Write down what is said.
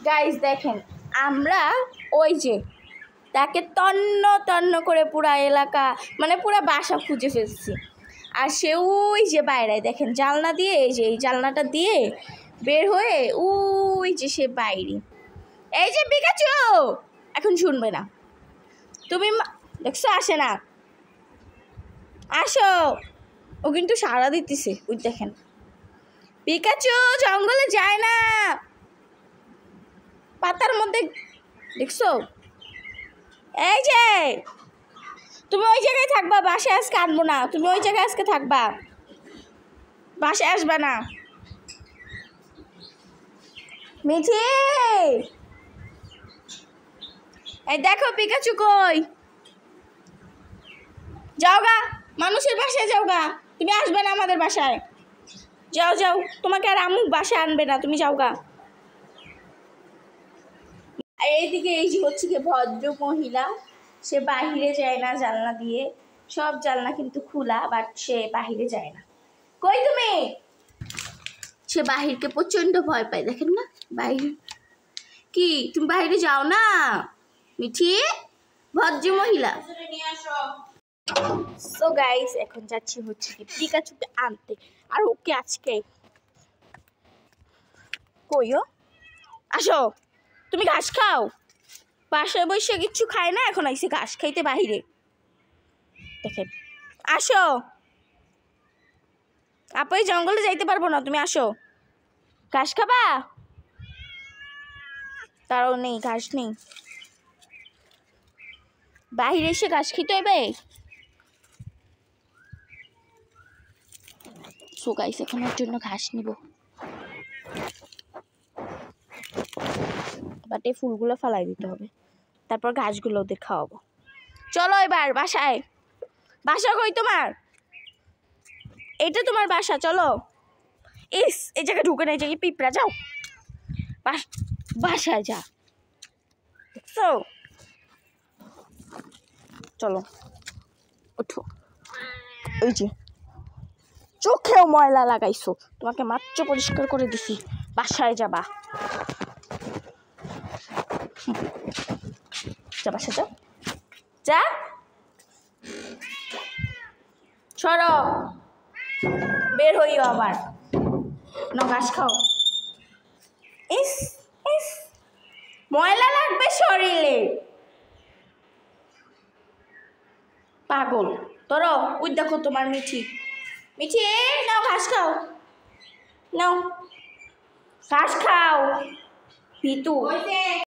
Guys দেখেন আমরা ওই যে তাকে তন্ন তন্ন করে পুরা এলাকা মানে পুরা বাসা খুঁজে ফেলছি। আর সে ওই যে বাইরে দেখেন জানলা দিয়ে, এই যে এই জানলাটা দিয়ে বের হয়ে ওই যে সে বাইরে। এই যে পিকাচু এখন শুনবে না, তুমি দেখছো আসে না, আসো। ও কিন্তু সাড়া দিতেছে, ওই দেখেন পিকাচু জঙ্গলে যায় না, পাতার মধ্যে দেখছো। এই যে তুমি ওই জায়গায় থাকবা, বাসায় আজকে আনবো না, তুমি ওই জায়গায় আজকে থাকবা, বাসায় আসবা না। মিঠি এই দেখো পিকাচু কই, যাও গা মানুষের বাসায়, যাও গা, তুমি আসবে না আমাদের বাসায়, যাও যাও, তোমাকে আর আম্মু বাসায় আনবে না, তুমি যাও গা। আর এইদিকে এই যে হচ্ছে কি ভদ্র মহিলা, সে বাহিরে যায় না জানলা দিয়ে, সব জানলা কিন্তু খোলা, বাট সে বাহিরে যায় না। কই তুমি? সে বাহিরকে প্রচন্ড ভয় পায়, দেখেন না বাহির কি, তুমি বাইরে যাও না মিঠি, ভদ্র মহিলা। সো গাইস এখন যাচ্ছি হচ্ছে কি পিকাচুকে আনতে, আর ওকে আজকে কইও আসো, তুমি ঘাস খাও, বাসায় বসে কিচ্ছু খায় না, এখন আইসে ঘাস খাইতে বাহিরে, দেখেন আসো। আপু এই জঙ্গলে যাইতে পারবো না, তুমি আসো, ঘাস খাবা, তারও নেই ঘাস নেই, বাহিরে এসে ঘাস খেতে হবে। সো গাইস এখন ওর জন্য ঘাস নিব, বাট এই ফুলগুলো ফালাই দিতে হবে, তারপর ঘাসগুলো ওদের খাওয়াবো। চলো এবার বাসায়, বাসা কই তোমার, এটা তোমার বাসা, চলো। ইস এই জায়গায় ঢুকে না, এই জায়গায় পিঁপড়া, যাও বাসায় যা, দেখছো, চলো ওঠো। ওই যে চোখেও ময়লা লাগাইছো, তোমাকে মাত্র পরিষ্কার করে দিছি, বাসায় যাবা, যা বাসা যাও, যা সরো, বের হইও আবার, না ঘাস খাও। ইস ইস ময়লা লাগবে শরীরে, পাগল ধরো। ওই দেখো তোমার মিঠি, মিঠি নাও ঘাস খাও, নাও ঘাস খাও, ভিতু।